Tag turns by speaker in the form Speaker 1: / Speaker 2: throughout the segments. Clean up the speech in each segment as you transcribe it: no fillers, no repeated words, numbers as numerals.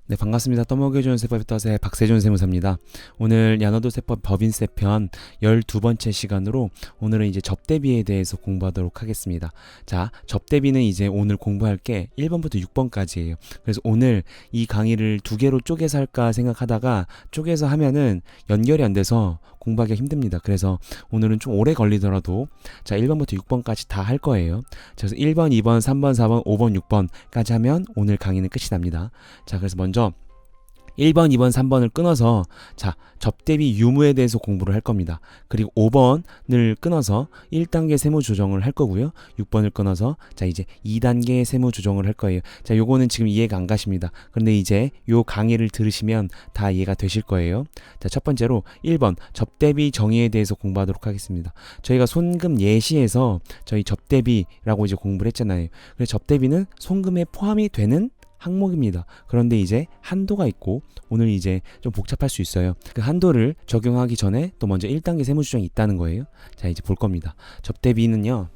Speaker 1: 네, 반갑습니다. 떠먹여주는 세법의 떠세 박세준 세무사입니다. 오늘 야너도 세법 법인세 편 12번째 시간으로 오늘은 이제 접대비에 대해서 공부하도록 하겠습니다. 자, 접대비는 이제 오늘 공부할 게 1번부터 6번까지예요. 그래서 오늘 이 강의를 두 개로 쪼개서 할까 생각하다가 쪼개서 하면은 연결이 안 돼서 공부하기가 힘듭니다. 그래서 오늘은 좀 오래 걸리더라도 자, 1번부터 6번까지 다 할 거예요. 그래서 1번, 2번, 3번, 4번, 5번, 6번까지 하면 오늘 강의는 끝이 납니다. 자, 그래서 먼저 1번, 2번, 3번을 끊어서 자, 접대비 유무에 대해서 공부를 할 겁니다. 그리고 5번을 끊어서 1단계 세무 조정을 할 거고요. 6번을 끊어서 자, 이제 2단계 세무 조정을 할 거예요. 자, 요거는 지금 이해가 안 가십니다. 그런데 이제 요 강의를 들으시면 다 이해가 되실 거예요. 자, 첫 번째로 1번 접대비 정의에 대해서 공부하도록 하겠습니다. 저희가 손금 예시에서 저희 접대비라고 이제 공부를 했잖아요. 그래서 접대비는 손금에 포함이 되는 항목입니다. 그런데 이제 한도가 있고 오늘 이제 좀 복잡할 수 있어요. 그 한도를 적용하기 전에 또 먼저 1단계 세무조정이 있다는 거예요. 자, 이제 볼 겁니다. 접대비는요,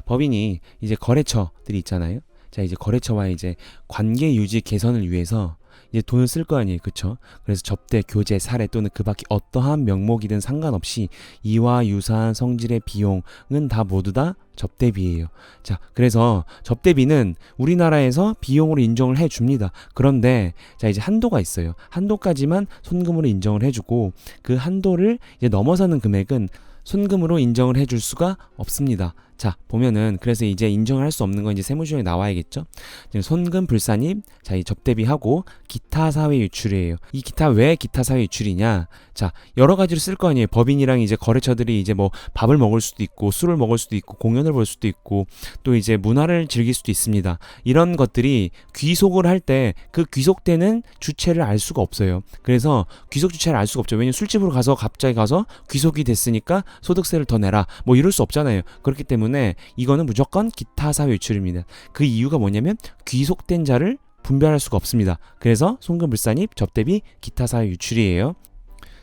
Speaker 1: 법인이 이제 거래처들이 있잖아요. 자, 이제 거래처와 이제 관계 유지 개선을 위해서 이제 돈을 쓸 거 아니에요. 그쵸? 그래서 접대, 교재, 사례 또는 그 밖에 어떠한 명목이든 상관없이 이와 유사한 성질의 비용은 다 모두 다 접대비예요. 자, 그래서 접대비는 우리나라에서 비용으로 인정을 해줍니다. 그런데 자, 이제 한도가 있어요. 한도까지만 손금으로 인정을 해주고 그 한도를 이제 넘어서는 금액은 손금으로 인정을 해줄 수가 없습니다. 자, 보면은 그래서 이제 인정을 할 수 없는 건 이제 세무조정에 나와야겠죠. 지금 손금 불산입, 자, 이 접대비하고 기타 사회 유출이에요. 이 기타 왜 기타 사회 유출이냐? 자, 여러 가지로 쓸 거 아니에요. 법인이랑 이제 거래처들이 이제 뭐 밥을 먹을 수도 있고 술을 먹을 수도 있고 공연을 볼 수도 있고 또 이제 문화를 즐길 수도 있습니다. 이런 것들이 귀속을 할 때 그 귀속되는 주체를 알 수가 없어요. 그래서 귀속 주체를 알 수가 없죠. 왜냐면 술집으로 가서 갑자기 가서 귀속이 됐으니까 소득세를 더 내라 뭐 이럴 수 없잖아요. 그렇기 때문에 이거는 무조건 기타 사회 유출입니다. 그 이유가 뭐냐면 귀속된 자를 분별할 수가 없습니다. 그래서 손금 불산입, 접대비, 기타 사회 유출이에요.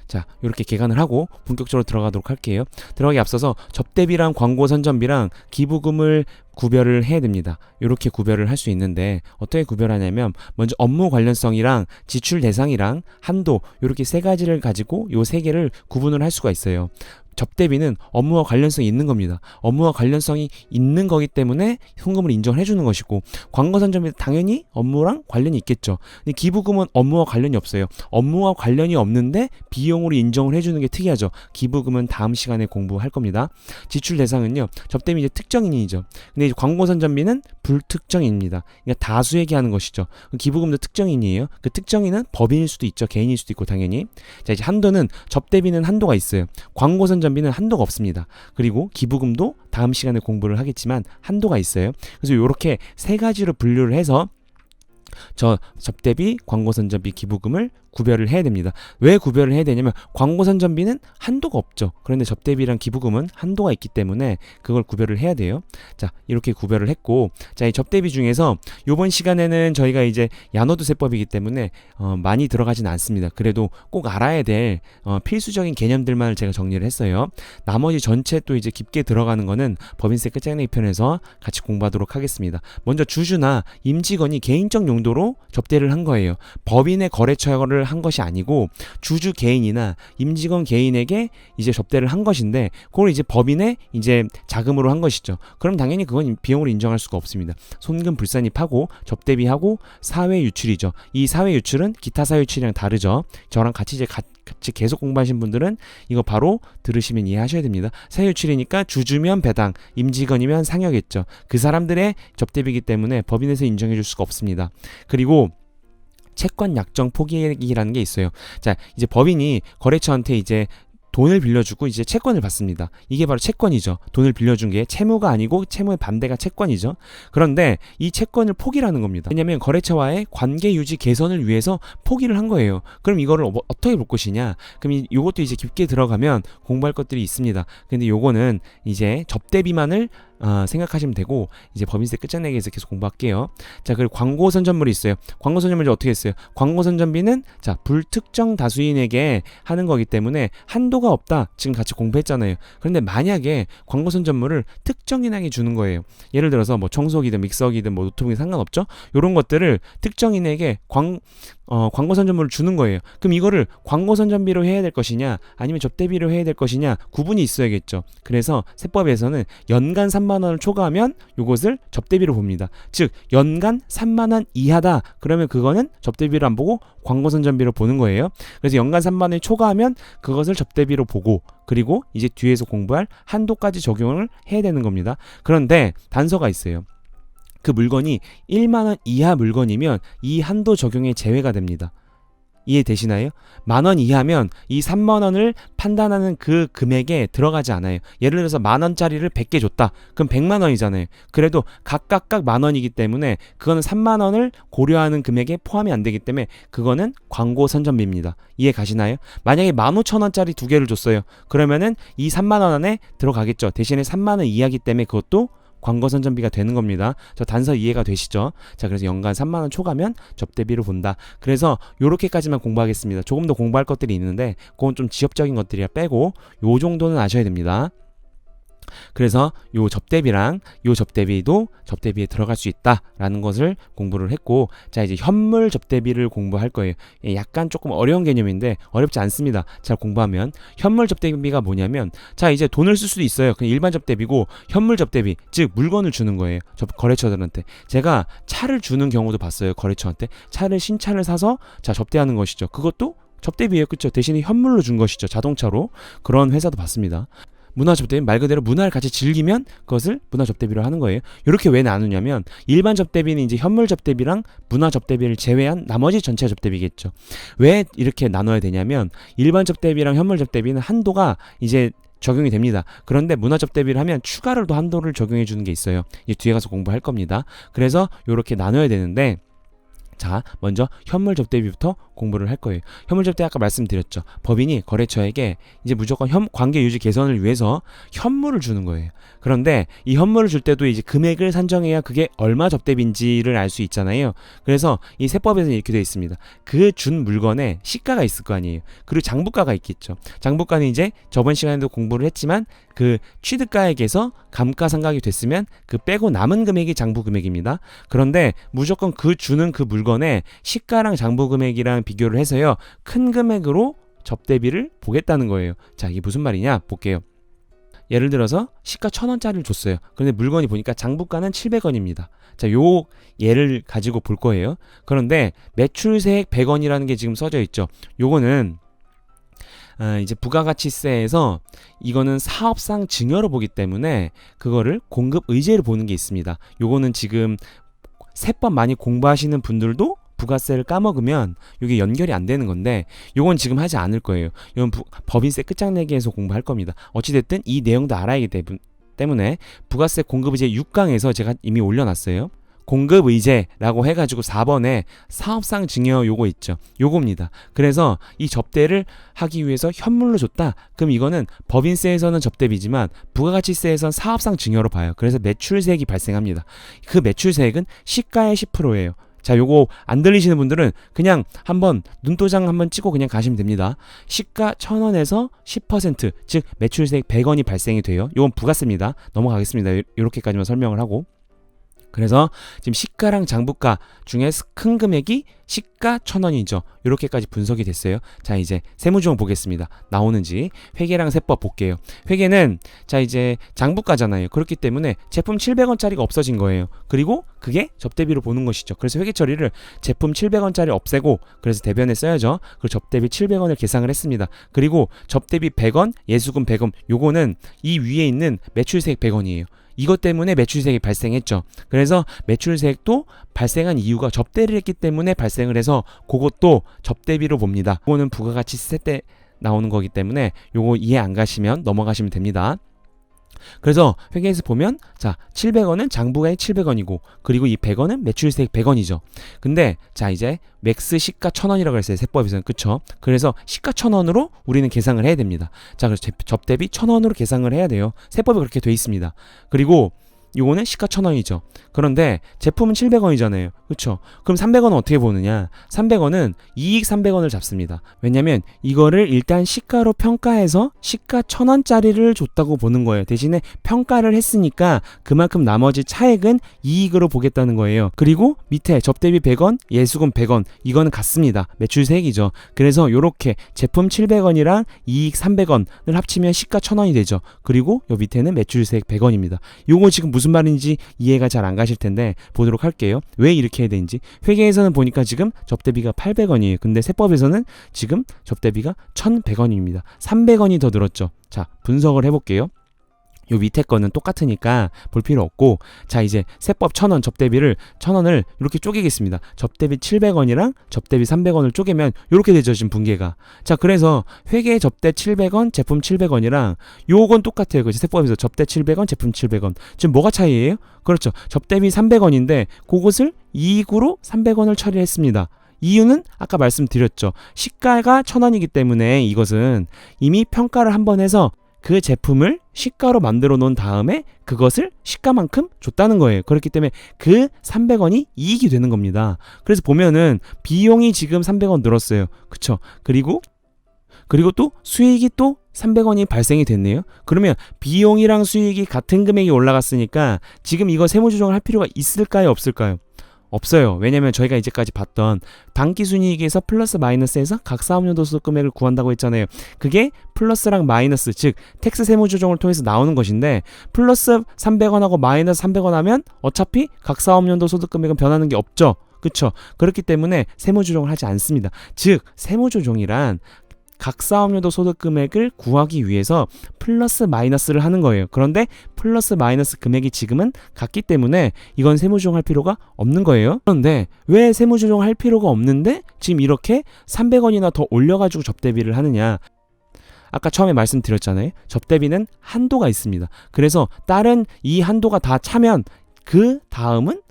Speaker 1: 자, 이렇게 개관을 하고 본격적으로 들어가도록 할게요. 들어가기 앞서서 접대비랑 광고 선전비랑 기부금을 구별을 해야 됩니다. 이렇게 구별을 할 수 있는데 어떻게 구별하냐면 먼저 업무 관련성이랑 지출 대상이랑 한도 이렇게 세 가지를 가지고 요 세 개를 구분을 할 수가 있어요. 접대비는 업무와 관련성이 있는 겁니다. 업무와 관련성이 있는 거기 때문에 손금을 인정을 해주는 것이고 광고 선전비는 당연히 업무랑 관련이 있겠죠. 근데 기부금은 업무와 관련이 없어요. 업무와 관련이 없는데 비용으로 인정을 해주는 게 특이하죠. 기부금은 다음 시간에 공부할 겁니다. 지출 대상은요, 접대비 이제 특정인이죠. 근데 이제 광고 선전비는 불특정인입니다. 그러니까 다수에게 하는 것이죠. 기부금도 특정인이에요. 그 특정인은 법인일 수도 있죠. 개인일 수도 있고 당연히. 자, 이제 한도는 접대비는 한도가 있어요. 광고 선전비는 한도가 없습니다. 그리고 기부금도 다음 시간에 공부를 하겠지만 한도가 있어요. 그래서 이렇게 세 가지로 분류를 해서 접대비, 광고 선전비, 기부금을 구별을 해야 됩니다. 왜 구별을 해야 되냐면 광고 선전비는 한도가 없죠. 그런데 접대비랑 기부금은 한도가 있기 때문에 그걸 구별을 해야 돼요. 자, 이렇게 구별을 했고 자, 이 접대비 중에서 이번 시간에는 저희가 이제 야노드세법이기 때문에 많이 들어가진 않습니다. 그래도 꼭 알아야 될 필수적인 개념들만 제가 정리를 했어요. 나머지 전체 또 이제 깊게 들어가는 거는 법인세 끝장내기 편에서 같이 공부하도록 하겠습니다. 먼저 주주나 임직원이 개인적 용도로 접대를 한 거예요. 법인의 거래처를 한 것이 아니고 주주 개인이나 임직원 개인에게 이제 접대를 한 것인데 그걸 이제 법인의 이제 자금으로 한 것이죠. 그럼 당연히 그건 비용으로 인정할 수가 없습니다. 손금 불산입하고 접대비하고 사회 유출이죠. 이 사회 유출은 기타 사회 유출이랑 다르죠. 저랑 같이 이제 같이 계속 공부하신 분들은 이거 바로 들으시면 이해하셔야 됩니다. 사회 유출이니까 주주면 배당, 임직원이면 상여겠죠. 그 사람들의 접대비이기 때문에 법인에서 인정해 줄 수가 없습니다. 그리고 채권 약정 포기액이라는 게 있어요. 자, 이제 법인이 거래처한테 이제 돈을 빌려주고 이제 채권을 받습니다. 이게 바로 채권이죠. 돈을 빌려준 게 채무가 아니고 채무의 반대가 채권이죠. 그런데 이 채권을 포기라는 겁니다. 왜냐하면 거래처와의 관계 유지 개선을 위해서 포기를 한 거예요. 그럼 이거를 어떻게 볼 것이냐? 그럼 이것도 이제 깊게 들어가면 공부할 것들이 있습니다. 근데 요거는 이제 접대비만을 생각하시면 되고, 이제 법인세 끝장내기에서 계속 공부할게요. 자, 그리고 광고 선전물이 있어요. 광고 선전물이 어떻게 했어요? 광고 선전비는 자, 불특정 다수인에게 하는 거기 때문에 한도가 없다. 지금 같이 공부했잖아요. 그런데 만약에 광고 선전물을 특정인에게 주는 거예요. 예를 들어서 뭐 청소기든 믹서기든 뭐 노트북이 상관없죠? 요런 것들을 특정인에게 광고 선전물을 주는 거예요. 그럼 이거를 광고 선전비로 해야 될 것이냐 아니면 접대비로 해야 될 것이냐 구분이 있어야겠죠. 그래서 세법에서는 연간 3만 원을 초과하면 요것을 접대비로 봅니다. 즉 연간 3만 원 이하다. 그러면 그거는 접대비로 안 보고 광고 선전비로 보는 거예요. 그래서 연간 3만 원이 초과하면 그것을 접대비로 보고, 그리고 이제 뒤에서 공부할 한도까지 적용을 해야 되는 겁니다. 그런데 단서가 있어요. 그 물건이 1만 원 이하 물건이면 이 한도 적용에 제외가 됩니다. 이해되시나요? 만 원 이하면 이 3만 원을 판단하는 그 금액에 들어가지 않아요. 예를 들어서 만 원짜리를 100개 줬다. 그럼 100만 원이잖아요. 그래도 각각 만 원이기 때문에 그거는 3만 원을 고려하는 금액에 포함이 안 되기 때문에 그거는 광고 선전비입니다. 이해 가시나요? 만약에 15,000원짜리 두 개를 줬어요. 그러면은 이 3만 원 안에 들어가겠죠. 대신에 3만 원 이하기 때문에 그것도 광고 선전비가 되는 겁니다. 저 단서 이해가 되시죠? 자, 그래서 연간 3만 원 초과면 접대비로 본다. 그래서 요렇게까지만 공부하겠습니다. 조금 더 공부할 것들이 있는데 그건 좀 지엽적인 것들이라 빼고 요 정도는 아셔야 됩니다. 그래서 요 접대비랑 요 접대비도 접대비에 들어갈 수 있다라는 것을 공부를 했고, 자, 이제 현물 접대비를 공부할 거예요. 약간 조금 어려운 개념인데 어렵지 않습니다. 잘 공부하면. 현물 접대비가 뭐냐면, 자, 이제 돈을 쓸 수도 있어요. 그냥 일반 접대비고, 현물 접대비, 즉 물건을 주는 거예요. 거래처들한테. 제가 차를 주는 경우도 봤어요. 거래처한테 차를 신차를 사서 자, 접대하는 것이죠. 그것도 접대비예요. 그렇죠? 대신에 현물로 준 것이죠. 자동차로. 그런 회사도 봤습니다. 문화 접대비, 말 그대로 문화를 같이 즐기면 그것을 문화 접대비로 하는 거예요. 이렇게 왜 나누냐면 일반 접대비는 이제 현물 접대비랑 문화 접대비를 제외한 나머지 전체 접대비겠죠. 왜 이렇게 나눠야 되냐면 일반 접대비랑 현물 접대비는 한도가 이제 적용이 됩니다. 그런데 문화 접대비를 하면 추가로 또 한도를 적용해 주는 게 있어요. 이제 뒤에 가서 공부할 겁니다. 그래서 이렇게 나눠야 되는데, 자, 먼저 현물 접대비부터 공부를 할 거예요. 현물 접대 아까 말씀드렸죠. 법인이 거래처에게 이제 무조건 관계 유지 개선을 위해서 현물을 주는 거예요. 그런데 이 현물을 줄 때도 이제 금액을 산정해야 그게 얼마 접대비인지를 알 수 있잖아요. 그래서 이 세법에서는 이렇게 되어 있습니다. 그 준 물건에 시가가 있을 거 아니에요. 그리고 장부가가 있겠죠. 장부가는 이제 저번 시간에도 공부를 했지만 그 취득가액에서 감가상각이 됐으면 그 빼고 남은 금액이 장부 금액입니다. 그런데 무조건 그 주는 그 물건에 시가랑 장부 금액이랑 비교를 해서요, 큰 금액으로 접대비를 보겠다는 거예요. 자, 이게 무슨 말이냐 볼게요. 예를 들어서 시가 1,000원짜리를 줬어요. 그런데 물건이 보니까 장부가는 700원입니다. 자, 요 예를 가지고 볼 거예요. 그런데 매출세액 100원이라는 게 지금 써져 있죠. 요거는 이제 부가가치세에서 이거는 사업상 증여로 보기 때문에 그거를 공급 의제로 보는 게 있습니다. 요거는 지금 세법 많이 공부하시는 분들도 부가세를 까먹으면 이게 연결이 안 되는 건데, 요건 지금 하지 않을 거예요. 이건 법인세 끝장내기에서 공부할 겁니다. 어찌됐든 이 내용도 알아야 하기 때문에 부가세 공급의제 6강에서 제가 이미 올려놨어요. 공급의제라고 해가지고 4번에 사업상 증여 요거 있죠. 요겁니다. 그래서 이 접대를 하기 위해서 현물로 줬다. 그럼 이거는 법인세에서는 접대비지만 부가가치세에서는 사업상 증여로 봐요. 그래서 매출세액이 발생합니다. 그 매출세액은 시가의 10%예요. 자, 요거 안 들리시는 분들은 그냥 한번 눈도장 한번 찍고 그냥 가시면 됩니다. 시가 1,000원에서 10%, 즉 매출세액 100원이 발생이 돼요. 요건 부가세입니다. 넘어가겠습니다. 이렇게까지만 설명을 하고. 그래서 지금 시가랑 장부가 중에 큰 금액이 시가 1,000원이죠. 이렇게까지 분석이 됐어요. 자, 이제 세무조항 보겠습니다. 나오는지. 회계랑 세법 볼게요. 회계는 자, 이제 장부가잖아요. 그렇기 때문에 제품 700원짜리가 없어진 거예요. 그리고 그게 접대비로 보는 것이죠. 그래서 회계 처리를 제품 700원짜리 없애고, 그래서 대변에 써야죠. 그리고 접대비 700원을 계상을 했습니다. 그리고 접대비 100원, 예수금 100원, 요거는 이 위에 있는 매출세액 100원이에요. 이것 때문에 매출세액이 발생했죠. 그래서 매출세액도 발생한 이유가 접대를 했기 때문에 발생을 해서 그것도 접대비로 봅니다. 이거는 부가가치세 때 나오는 거기 때문에 요거 이해 안 가시면 넘어가시면 됩니다. 그래서 회계에서 보면 자, 700원은 장부가액 700원이고 그리고 이 100원은 매출세액 100원이죠. 근데 자, 이제 맥스 시가 1,000원이라고 했어요. 세법에서는. 그쵸? 그래서 시가 1,000원으로 우리는 계상을 해야 됩니다. 자, 그래서 접대비 1,000원으로 계상을 해야 돼요. 세법이 그렇게 돼 있습니다. 그리고 요거는 시가 1,000원이죠. 그런데 제품은 700원이잖아요. 그쵸? 그럼 300원은 어떻게 보느냐? 300원은 이익 300원을 잡습니다. 왜냐면 이거를 일단 시가로 평가해서 시가 1,000원짜리를 줬다고 보는 거예요. 대신에 평가를 했으니까 그만큼 나머지 차액은 이익으로 보겠다는 거예요. 그리고 밑에 접대비 100원, 예수금 100원 이거는 같습니다. 매출세액이죠. 그래서 요렇게 제품 700원이랑 이익 300원을 합치면 시가 1,000원이 되죠. 그리고 요 밑에는 매출세액 100원입니다. 요거 지금 무슨 말인지 이해가 잘 안 가실 텐데 보도록 할게요. 왜 이렇게 해야 되는지. 회계에서는 보니까 지금 접대비가 800원이에요. 근데 세법에서는 지금 접대비가 1,100원입니다. 300원이 더 늘었죠. 자, 분석을 해볼게요. 요 밑에 거는 똑같으니까 볼 필요 없고, 자, 이제 세법 1,000원 접대비를 1,000원을 이렇게 쪼개겠습니다. 접대비 700원이랑 접대비 300원을 쪼개면 이렇게 되죠, 지금 분계가. 자, 그래서 회계 접대 700원, 제품 700원이랑 요건 똑같아요. 그죠? 세법에서 접대 700원, 제품 700원. 지금 뭐가 차이예요? 그렇죠. 접대비 300원인데 그것을 이익으로 300원을 처리했습니다. 이유는 아까 말씀드렸죠. 시가가 1,000원이기 때문에 이것은 이미 평가를 한번 해서 그 제품을 시가로 만들어 놓은 다음에 그것을 시가만큼 줬다는 거예요. 그렇기 때문에 그 300원이 이익이 되는 겁니다. 그래서 보면은 비용이 지금 300원 늘었어요. 그쵸? 그리고 또 수익이 또 300원이 발생이 됐네요. 그러면 비용이랑 수익이 같은 금액이 올라갔으니까 지금 이거 세무조정을 할 필요가 있을까요? 없을까요? 없어요. 왜냐면 저희가 이제까지 봤던 당기순이익에서 플러스 마이너스에서 각 사업연도 소득 금액을 구한다고 했잖아요. 그게 플러스랑 마이너스, 즉 텍스 세무조정을 통해서 나오는 것인데, 플러스 300원하고 마이너스 300원 하면 어차피 각 사업연도 소득 금액은 변하는 게 없죠. 그쵸? 그렇기 때문에 세무조정을 하지 않습니다. 즉 세무조정이란 각 사업연도 소득 금액을 구하기 위해서 플러스 마이너스를 하는 거예요. 그런데 플러스 마이너스 금액이 지금은 같기 때문에 이건 세무조정할 필요가 없는 거예요. 그런데 왜 세무조정할 필요가 없는데 지금 이렇게 300원이나 더 올려가지고 접대비를 하느냐? 아까 처음에 말씀드렸잖아요. 접대비는 한도가 있습니다. 그래서 다른 이 한도가 다 차면 그 다음은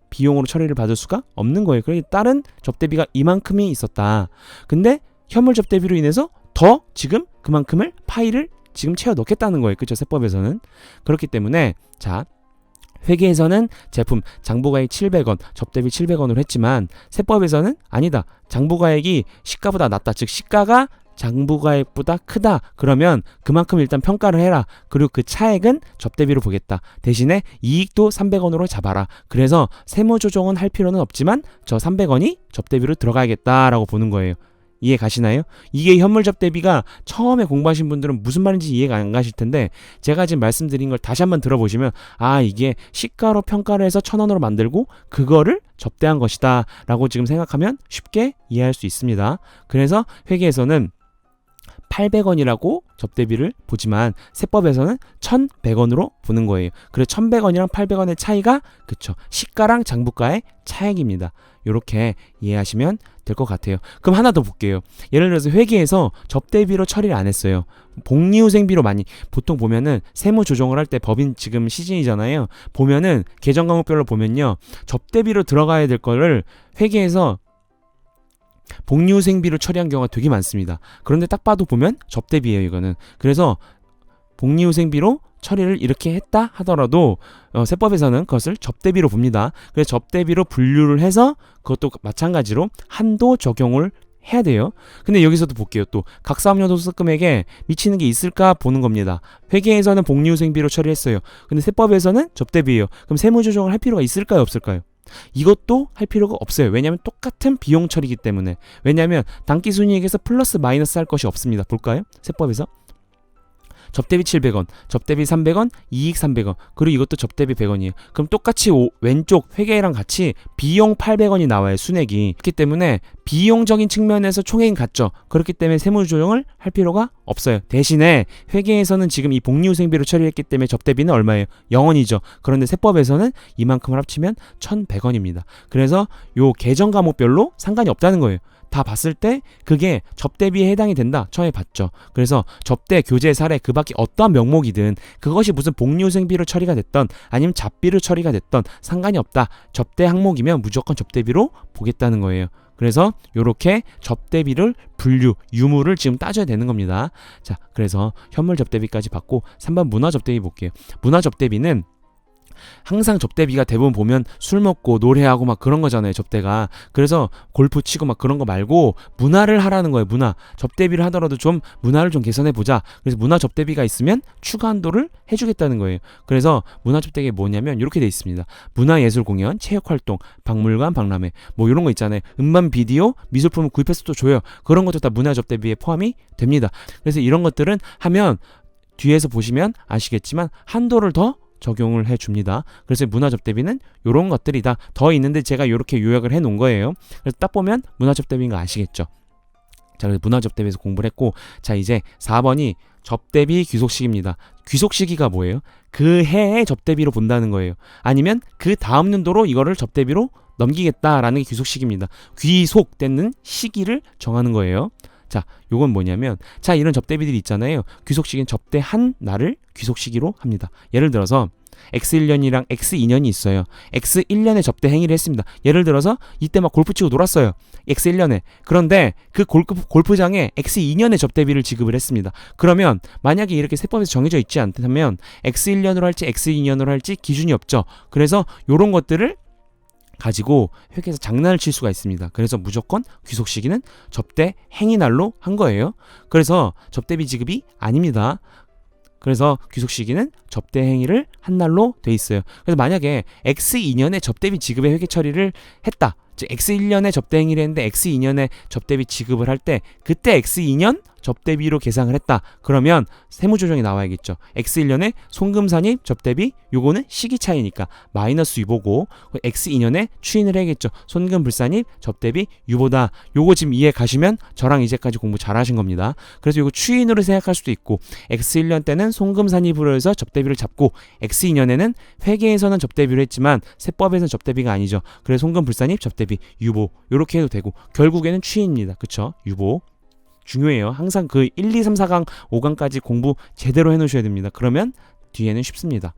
Speaker 1: 비용으로 처리를 받을 수가 없는 거예요. 그러니 다른 접대비가 이만큼이 있었다. 근데 현물 접대비로 인해서 더 지금 그만큼을 파일을 지금 채워 넣겠다는 거예요. 그렇죠? 세법에서는. 그렇기 때문에 자, 회계에서는 제품 장부가액 700원, 접대비 700원으로 했지만 세법에서는 아니다. 장부가액이 시가보다 낮다. 즉 시가가 장부가액보다 크다. 그러면 그만큼 일단 평가를 해라. 그리고 그 차액은 접대비로 보겠다. 대신에 이익도 300원으로 잡아라. 그래서 세무조정은 할 필요는 없지만 저 300원이 접대비로 들어가야겠다라고 보는 거예요. 이해 가시나요? 이게 현물 접대비가 처음에 공부하신 분들은 무슨 말인지 이해가 안 가실 텐데, 제가 지금 말씀드린 걸 다시 한번 들어보시면 아, 이게 시가로 평가를 해서 1,000원으로 만들고 그거를 접대한 것이다 라고 지금 생각하면 쉽게 이해할 수 있습니다. 그래서 회계에서는 800원이라고 접대비를 보지만 세법에서는 1,100원으로 보는 거예요. 그래서 1,100원이랑 800원의 차이가 그쵸, 시가랑 장부가의 차액입니다. 이렇게 이해하시면 될 것 같아요. 그럼 하나 더 볼게요. 예를 들어서 회계에서 접대비로 처리를 안 했어요. 복리후생비로 많이 보통 보면은 세무 조정을 할 때 법인 지금 시즌이잖아요. 보면은 계정 과목별로 보면요, 접대비로 들어가야 될 거를 회계에서 복리후생비로 처리한 경우가 되게 많습니다. 그런데 딱 봐도 보면 접대비예요, 이거는. 그래서 복리후생비로 처리를 이렇게 했다 하더라도 세법에서는 그것을 접대비로 봅니다. 그래서 접대비로 분류를 해서 그것도 마찬가지로 한도 적용을 해야 돼요. 근데 여기서도 볼게요. 또 각 사업연도 소득 금액에 미치는 게 있을까 보는 겁니다. 회계에서는 복리후생비로 처리했어요. 근데 세법에서는 접대비예요. 그럼 세무조정을 할 필요가 있을까요, 없을까요? 이것도 할 필요가 없어요. 왜냐하면 똑같은 비용 처리이기 때문에. 왜냐하면 당기순이익에서 플러스 마이너스 할 것이 없습니다. 볼까요? 세법에서 접대비 700원, 접대비 300원, 이익 300원, 그리고 이것도 접대비 100원이에요. 그럼 똑같이 왼쪽 회계랑 같이 비용 800원이 나와요, 순액이. 그렇기 때문에 비용적인 측면에서 총액이 같죠. 그렇기 때문에 세무조정을 할 필요가 없어요. 대신에 회계에서는 지금 이 복리후생비로 처리했기 때문에 접대비는 얼마예요? 0원이죠. 그런데 세법에서는 이만큼을 합치면 1,100원입니다. 그래서 요 계정 과목별로 상관이 없다는 거예요. 다 봤을 때 그게 접대비에 해당이 된다. 처음에 봤죠. 그래서 접대, 교재, 사례 그 밖에 어떠한 명목이든 그것이 무슨 복리후생비로 처리가 됐던 아니면 잡비로 처리가 됐던 상관이 없다. 접대 항목이면 무조건 접대비로 보겠다는 거예요. 그래서 요렇게 접대비를 분류, 유무를 지금 따져야 되는 겁니다. 자, 그래서 현물 접대비까지 봤고 3번 문화 접대비 볼게요. 문화 접대비는 항상 접대비가 대부분 보면 술 먹고 노래하고 막 그런 거잖아요, 접대가. 그래서 골프 치고 막 그런 거 말고 문화를 하라는 거예요. 문화. 접대비를 하더라도 좀 문화를 좀 개선해 보자. 그래서 문화 접대비가 있으면 추가 한도를 해주겠다는 거예요. 그래서 문화 접대가 뭐냐면 이렇게 돼 있습니다. 문화예술 공연, 체육활동, 박물관, 박람회 뭐 이런 거 있잖아요. 음반, 비디오, 미술품을 구입해서 또 줘요. 그런 것도 다 문화 접대비에 포함이 됩니다. 그래서 이런 것들은 하면 뒤에서 보시면 아시겠지만 한도를 더 적용을 해줍니다. 그래서 문화 접대비는 이런 것들이 다 더 있는데 제가 이렇게 요약을 해놓은 거예요. 그래서 딱 보면 문화 접대비인 거 아시겠죠? 자, 그래서 문화 접대비에서 공부를 했고, 자 이제 4번이 접대비 귀속시기입니다. 귀속시기가 뭐예요? 그 해의 접대비로 본다는 거예요. 아니면 그 다음 연도로 이거를 접대비로 넘기겠다라는 게 귀속시기입니다. 귀속되는 시기를 정하는 거예요. 자, 요건 뭐냐면, 자, 이런 접대비들이 있잖아요. 귀속시기는 접대한 날을 귀속시기로 합니다. 예를 들어서 X1년이랑 X2년이 있어요. X1년에 접대 행위를 했습니다. 예를 들어서 이때 막 골프 치고 놀았어요. X1년에. 그런데 그 골프장에 X2년에 접대비를 지급을 했습니다. 그러면 만약에 이렇게 세법에서 정해져 있지 않다면 X1년으로 할지 X2년으로 할지 기준이 없죠. 그래서 요런 것들을 가지고 회계에서 장난을 칠 수가 있습니다. 그래서 무조건 귀속 시기는 접대 행위날로 한 거예요. 그래서 접대비 지급이 아닙니다. 그래서 귀속 시기는 접대 행위를 한 날로 돼 있어요. 그래서 만약에 X2년에 접대비 지급의 회계 처리를 했다. 즉 X1년에 접대 행위를 했는데 X2년에 접대비 지급을 할 때 그때 X2년 접대비로 계상을 했다. 그러면 세무조정이 나와야겠죠. X1년에 송금산입 접대비 요거는 시기 차이니까 마이너스 유보고 X2년에 추인을 해야겠죠. 손금불산입 접대비 유보다. 요거 지금 이해 가시면 저랑 이제까지 공부 잘하신 겁니다. 그래서 요거 추인으로 생각할 수도 있고 X1년 때는 송금산입으로 해서 접대비를 잡고 X2년에는 회계에서는 접대비를 했지만 세법에서는 접대비가 아니죠. 그래서 송금불산입 접대비 유보 요렇게 해도 되고 결국에는 추인입니다. 그쵸? 유보 중요해요. 항상 그 1, 2, 3, 4강, 5강까지 공부 제대로 해놓으셔야 됩니다. 그러면 뒤에는 쉽습니다.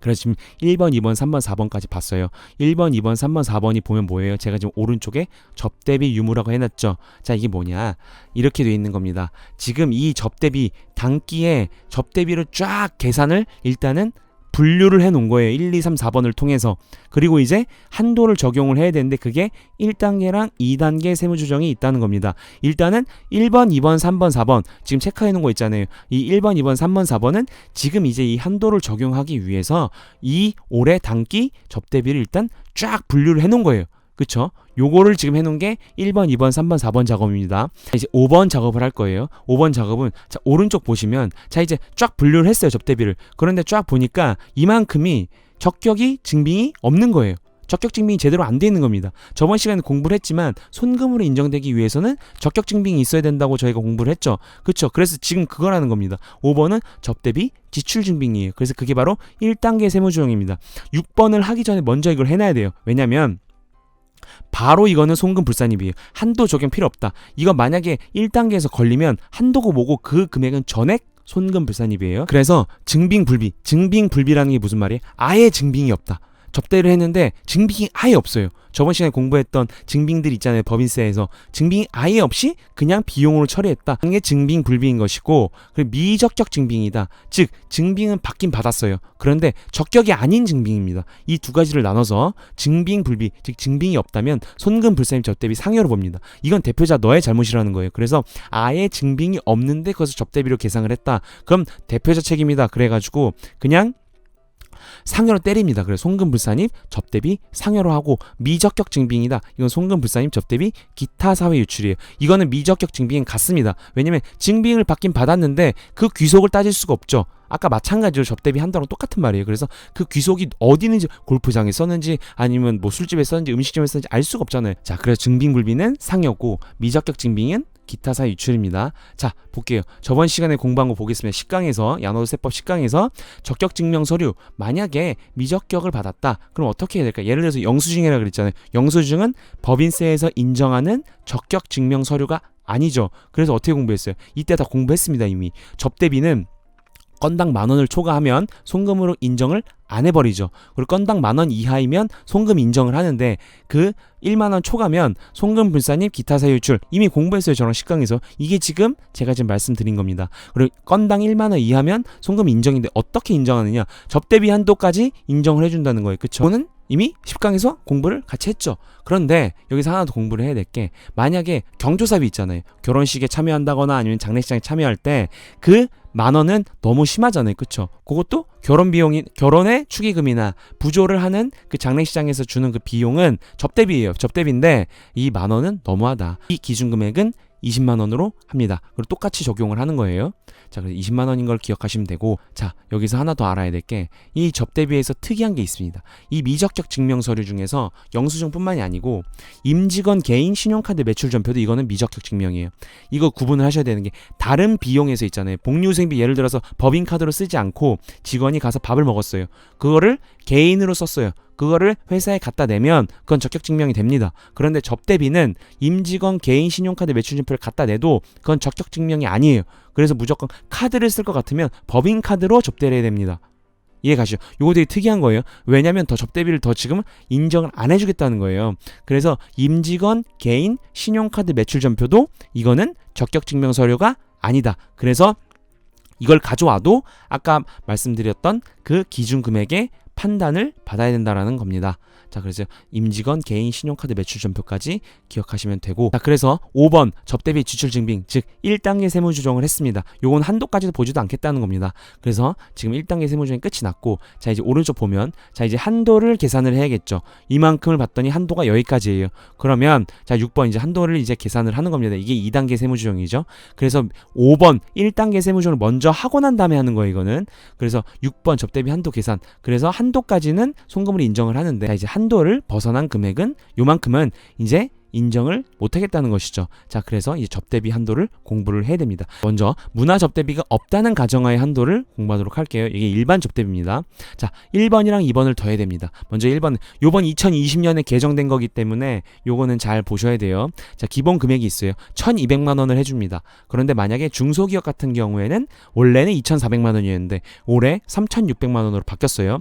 Speaker 1: 그래서 지금 1번, 2번, 3번, 4번까지 봤어요. 1번, 2번, 3번, 4번이 보면 뭐예요? 제가 지금 오른쪽에 접대비 유무라고 해놨죠. 자, 이게 뭐냐? 이렇게 돼 있는 겁니다. 지금 이 접대비 단기에 접대비를 쫙 계산을 일단은 분류를 해놓은 거예요. 1, 2, 3, 4번을 통해서. 그리고 이제 한도를 적용을 해야 되는데 그게 1단계랑 2단계 세무조정이 있다는 겁니다. 일단은 1번, 2번, 3번, 4번 지금 체크해놓은 거 있잖아요. 이 1번, 2번, 3번, 4번은 지금 이제 이 한도를 적용하기 위해서 이 올해 단기 접대비를 일단 쫙 분류를 해놓은 거예요. 그쵸? 요거를 지금 해놓은 게 1번, 2번, 3번, 4번 작업입니다. 이제 5번 작업을 할 거예요. 5번 작업은 자 오른쪽 보시면 자 이제 쫙 분류를 했어요. 접대비를. 그런데 쫙 보니까 이만큼이 적격이 증빙이 없는 거예요. 적격 증빙이 제대로 안 돼 있는 겁니다. 저번 시간에 공부를 했지만 손금으로 인정되기 위해서는 적격 증빙이 있어야 된다고 저희가 공부를 했죠. 그렇죠? 그래서 지금 그거라는 겁니다. 5번은 접대비 지출 증빙이에요. 그래서 그게 바로 1단계 세무조정입니다. 6번을 하기 전에 먼저 이걸 해놔야 돼요. 왜냐면 바로 이거는 송금불산입이에요. 한도 적용 필요 없다. 이거 만약에 1단계에서 걸리면 한도고 뭐고 그 금액은 전액 손금불산입이에요. 그래서 증빙불비라는 게 무슨 말이에요? 아예 증빙이 없다. 접대를 했는데 증빙이 아예 없어요. 저번 시간에 공부했던 증빙들 있잖아요. 법인세에서 증빙이 아예 없이 그냥 비용으로 처리했다. 이게 증빙불비인 것이고 그리고 미적격 증빙이다. 즉 증빙은 받긴 받았어요. 그런데 적격이 아닌 증빙입니다. 이 두 가지를 나눠서 증빙불비, 즉 증빙이 없다면 손금불산입 접대비 상여로 봅니다. 이건 대표자 너의 잘못이라는 거예요. 그래서 아예 증빙이 없는데 그것을 접대비로 계상을 했다. 그럼 대표자 책임이다. 그래가지고 그냥 상여로 때립니다. 그래서 송금불산입 접대비 상여로 하고 미적격 증빙이다. 이건 송금불산입 접대비 기타 사회 유출이에요. 이거는 미적격 증빙은 같습니다. 왜냐면 증빙을 받긴 받았는데 그 귀속을 따질 수가 없죠. 아까 마찬가지로 접대비 한도랑 똑같은 말이에요. 그래서 그 귀속이 어디 있는지 골프장에 썼는지 아니면 뭐 술집에 썼는지 음식점에 썼는지 알 수가 없잖아요. 자, 그래서 증빙불비는 상여고 미적격 증빙은 기타 사회 유출입니다. 자, 볼게요. 저번 시간에 공부한 거 보겠습니다. 10강에서 야노도세법 10강에서 적격 증명 서류 만약에 미적격을 받았다. 그럼 어떻게 해야 될까? 예를 들어서 영수증이라 그랬잖아요. 영수증은 법인세에서 인정하는 적격 증명 서류가 아니죠. 그래서 어떻게 공부했어요? 이때 다 공부했습니다. 이미. 접대비는 건당 10,000원을 초과하면 송금으로 인정을 안 해버리죠. 그리고 건당 10,000원 이하이면 송금 인정을 하는데 그 10,000원 초과면 송금 불산입 기타 사유 유출 이미 공부했어요. 저랑 식강에서. 이게 지금 제가 지금 말씀드린 겁니다. 그리고 건당 10,000원 이하면 송금 인정인데 어떻게 인정하느냐? 접대비 한도까지 인정을 해준다는 거예요. 그쵸? 이거는 이미 10강에서 공부를 같이 했죠. 그런데 여기서 하나 더 공부를 해야 될 게 만약에 경조사비 있잖아요. 결혼식에 참여한다거나 아니면 장례식장에 참여할 때 그 10,000원은 너무 심하잖아요. 그쵸? 그것도 결혼 비용이 결혼의 축의금이나 부조를 하는 그 장례식장에서 주는 그 비용은 접대비예요. 접대비인데 이 10,000원은 너무하다. 이 기준 금액은 20만 원으로 합니다. 그리고 똑같이 적용을 하는 거예요. 자, 그래서 20만 원인 걸 기억하시면 되고, 자, 여기서 하나 더 알아야 될 게 이 접대비에서 특이한 게 있습니다. 이 미적격 증명 서류 중에서 영수증뿐만이 아니고 임직원 개인 신용카드 매출 전표도 이거는 미적격 증명이에요. 이거 구분을 하셔야 되는 게 다른 비용에서 있잖아요. 복리후생비 예를 들어서 법인카드로 쓰지 않고 직원이 가서 밥을 먹었어요. 그거를 개인으로 썼어요. 그거를 회사에 갖다 내면 그건 적격 증명이 됩니다. 그런데 접대비는 임직원 개인 신용카드 매출전표를 갖다 내도 그건 적격 증명이 아니에요. 그래서 무조건 카드를 쓸 것 같으면 법인카드로 접대를 해야 됩니다. 이해 가시죠? 요거 되게 특이한 거예요. 왜냐면 더 접대비를 더 지금 인정을 안 해주겠다는 거예요. 그래서 임직원 개인 신용카드 매출전표도 이거는 적격 증명 서류가 아니다. 그래서 이걸 가져와도 아까 말씀드렸던 그 기준 금액의 판단을 받아야 된다라는 겁니다. 자, 그래서 임직원 개인 신용카드 매출전표까지 기억하시면 되고, 자, 그래서 5번 접대비 지출증빙, 즉 1단계 세무조정을 했습니다. 요건 한도까지도 보지도 않겠다는 겁니다. 그래서 지금 1단계 세무조정이 끝이 났고, 자, 이제 오른쪽 보면, 자, 이제 한도를 계산을 해야겠죠. 이만큼을 봤더니 한도가 여기까지예요. 그러면 자, 6번 이제 한도를 이제 계산을 하는 겁니다. 이게 2단계 세무조정이죠. 그래서 5번 1단계 세무조정을 먼저 하고 난 다음에 하는 거예요, 이거는. 그래서 6번 접대비 한도 계산. 그래서 한도까지는 송금으로 인정을 하는데, 자, 이제 한도를 벗어난 금액은 요만큼은 이제 인정을 못하겠다는 것이죠. 자, 그래서 이제 접대비 한도를 공부를 해야 됩니다. 먼저 문화 접대비가 없다는 가정하에 한도를 공부하도록 할게요. 이게 일반 접대비입니다. 자, 1번이랑 2번을 더해야 됩니다. 먼저 1번, 요번 2020년에 개정된 거기 때문에 요거는 잘 보셔야 돼요. 자, 기본 금액이 있어요. 1,200만 원을 해줍니다. 그런데 만약에 중소기업 같은 경우에는 원래는 2,400만 원이었는데 올해 3,600만 원으로 바뀌었어요.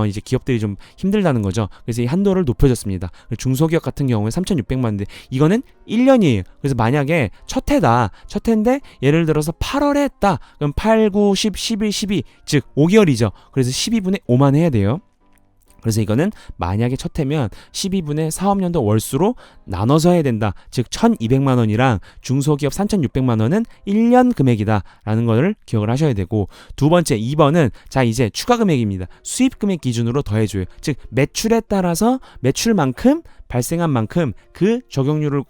Speaker 1: 이제 기업들이 좀 힘들다는 거죠. 그래서 이 한도를 높여줬습니다. 중소기업 같은 경우에 3,600만 원인데 이거는 1년이에요. 그래서 만약에 첫 해인데 예를 들어서 8월에 했다. 그럼 8, 9, 10, 11, 12, 즉 5개월이죠. 그래서 12분의 5만 해야 돼요. 그래서 이거는 만약에 첫 해면 12분의 사업연도 월수로 나눠서 해야 된다. 즉 1,200만 원이랑 중소기업 3,600만 원은 1년 금액이다 라는 것을 기억을 하셔야 되고, 두 번째 2번은 자, 이제 추가 금액입니다. 수입 금액 기준으로 더해줘요. 즉 매출에 따라서 매출만큼 발생한 만큼 그 적용률을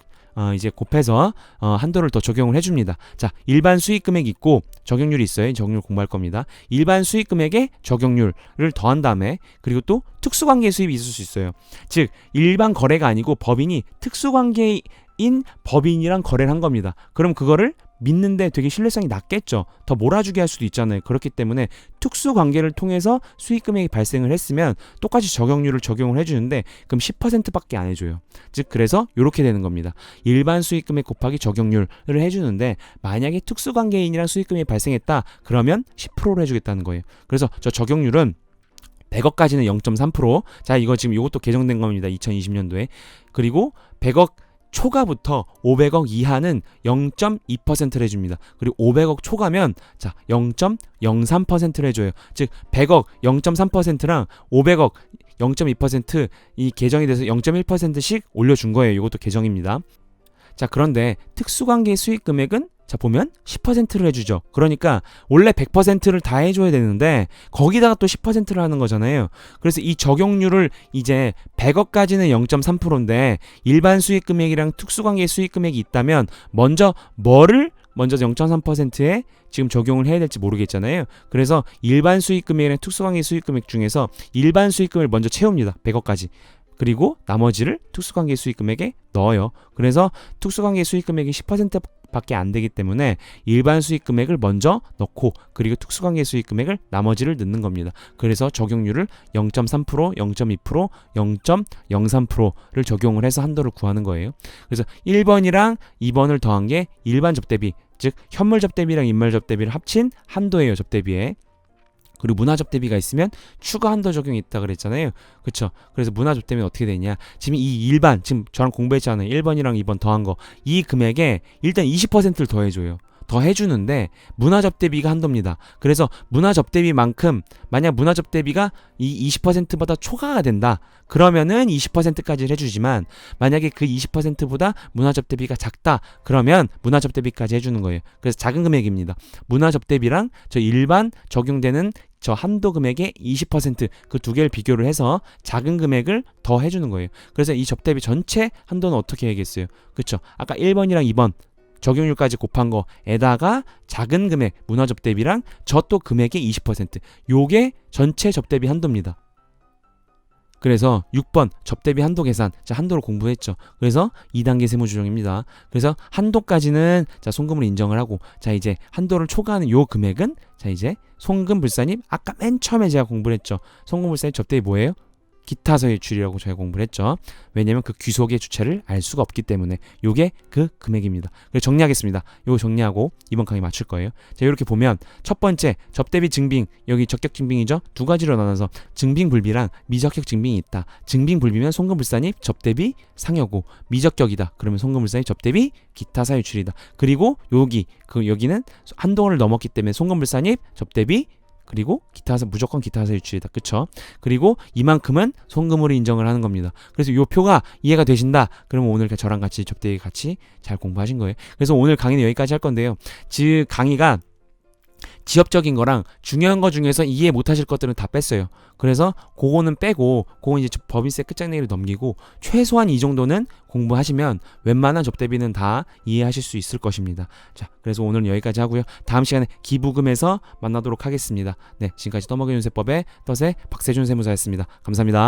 Speaker 1: 이제 곱해서 한도를 더 적용을 해줍니다. 자, 일반 수익 금액 있고 적용률이 있어요. 적용률 공부할 겁니다. 일반 수익 금액에 적용률을 더한 다음에, 그리고 또 특수관계 수입이 있을 수 있어요. 즉 일반 거래가 아니고 법인이 특수관계인 법인이랑 거래를 한 겁니다. 그럼 그거를 믿는데 되게 신뢰성이 낮겠죠. 더 몰아주게 할 수도 있잖아요. 그렇기 때문에 특수관계를 통해서 수익금액이 발생을 했으면 똑같이 적용률을 적용을 해주는데 그럼 10%밖에 안 해줘요. 즉 그래서 이렇게 되는 겁니다. 일반 수익금액 곱하기 적용률을 해주는데 만약에 특수관계인이랑 수익금액이 발생했다 그러면 10%로 해주겠다는 거예요. 그래서 저 적용률은 100억까지는 0.3%. 자, 이거 지금 이것도 개정된 겁니다. 2020년도에. 그리고 100억 초과부터 500억 이하는 0.2%를 해줍니다. 그리고 500억 초과면 자 0.03%를 해줘요. 즉 100억 0.3%랑 500억 0.2% 개정이 돼서 0.1%씩 올려준 거예요. 이것도 개정입니다. 자, 그런데 특수관계 수익 금액은 자 보면 10%를 해주죠. 그러니까 원래 100%를 다 해줘야 되는데 거기다가 또 10%를 하는 거잖아요. 그래서 이 적용률을 이제 100억까지는 0.3%인데 일반 수익 금액이랑 특수관계 수익 금액이 있다면 먼저 0.3%에 지금 적용을 해야 될지 모르겠잖아요. 그래서 일반 수익 금액이랑 특수관계 수익 금액 중에서 일반 수익 금액을 먼저 채웁니다. 100억까지. 그리고 나머지를 특수관계 수익금액에 넣어요. 그래서 특수관계 수익금액이 10%밖에 안 되기 때문에 일반 수익금액을 먼저 넣고 그리고 특수관계 수익금액을 나머지를 넣는 겁니다. 그래서 적용률을 0.3%, 0.2%, 0.03%를 적용을 해서 한도를 구하는 거예요. 그래서 1번이랑 2번을 더한 게 일반 접대비, 즉 현물 접대비랑 인물 접대비를 합친 한도예요. 접대비에. 그리고 문화접대비가 있으면 추가 한도 적용이 있다 그랬잖아요. 그쵸? 그래서 문화접대비는 어떻게 되냐? 지금 이 일반, 지금 저랑 공부했잖아요. 1번이랑 2번 더한 거. 이 금액에 일단 20%를 더해줘요. 더 해주는데 문화접대비가 한도입니다. 그래서 문화접대비만큼 만약 문화접대비가 이 20%보다 초과가 된다. 그러면은 20%까지 해주지만 만약에 그 20%보다 문화접대비가 작다. 그러면 문화접대비까지 해주는 거예요. 그래서 작은 금액입니다. 문화접대비랑 저 일반 적용되는 저 한도 금액의 20% 그 두 개를 비교를 해서 작은 금액을 더 해주는 거예요. 그래서 이 접대비 전체 한도는 어떻게 해야겠어요? 그쵸? 아까 1번이랑 2번 적용률까지 곱한 거에다가 작은 금액 문화접대비랑 저 또 금액의 20% 요게 전체 접대비 한도입니다. 그래서 6번 접대비 한도 계산. 자, 한도를 공부했죠. 그래서 2단계 세무조정입니다. 그래서 한도까지는 자, 송금을 인정을 하고 자, 이제 한도를 초과하는 요 금액은 자, 이제 송금불산입 아까 맨 처음에 제가 공부를 했죠. 송금불산입 접대비 뭐예요? 기타 서유출이라고 저희가 공부를 했죠. 왜냐면 그 귀속의 주체를 알 수가 없기 때문에 요게 그 금액입니다. 그래서 정리하겠습니다. 요거 정리하고 이번 강의 마칠 거예요. 자, 이렇게 보면 첫 번째 접대비 증빙, 여기 적격 증빙이죠. 두 가지로 나눠서 증빙불비랑 미적격 증빙이 있다. 증빙불비면 송금불산입 접대비 상여고, 미적격이다 그러면 송금불산입 접대비 기타 사유출이다. 그리고 여기는 한도를 넘었기 때문에 송금불산입 접대비 그리고 무조건 기타사 유출이다. 그쵸? 그리고 이만큼은 송금으로 인정을 하는 겁니다. 그래서 이 표가 이해가 되신다? 그러면 오늘 저랑 같이 접대기 같이 잘 공부하신 거예요. 그래서 오늘 강의는 여기까지 할 건데요. 강의가 지엽적인 거랑 중요한 거 중에서 이해 못하실 것들은 다 뺐어요. 그래서 그거는 빼고 그건 이제 법인세 끝장내기를 넘기고 최소한 이 정도는 공부하시면 웬만한 접대비는 다 이해하실 수 있을 것입니다. 자, 그래서 오늘은 여기까지 하고요. 다음 시간에 기부금에서 만나도록 하겠습니다. 네, 지금까지 떠먹여준 세법의 덫의 박세준 세무사였습니다. 감사합니다.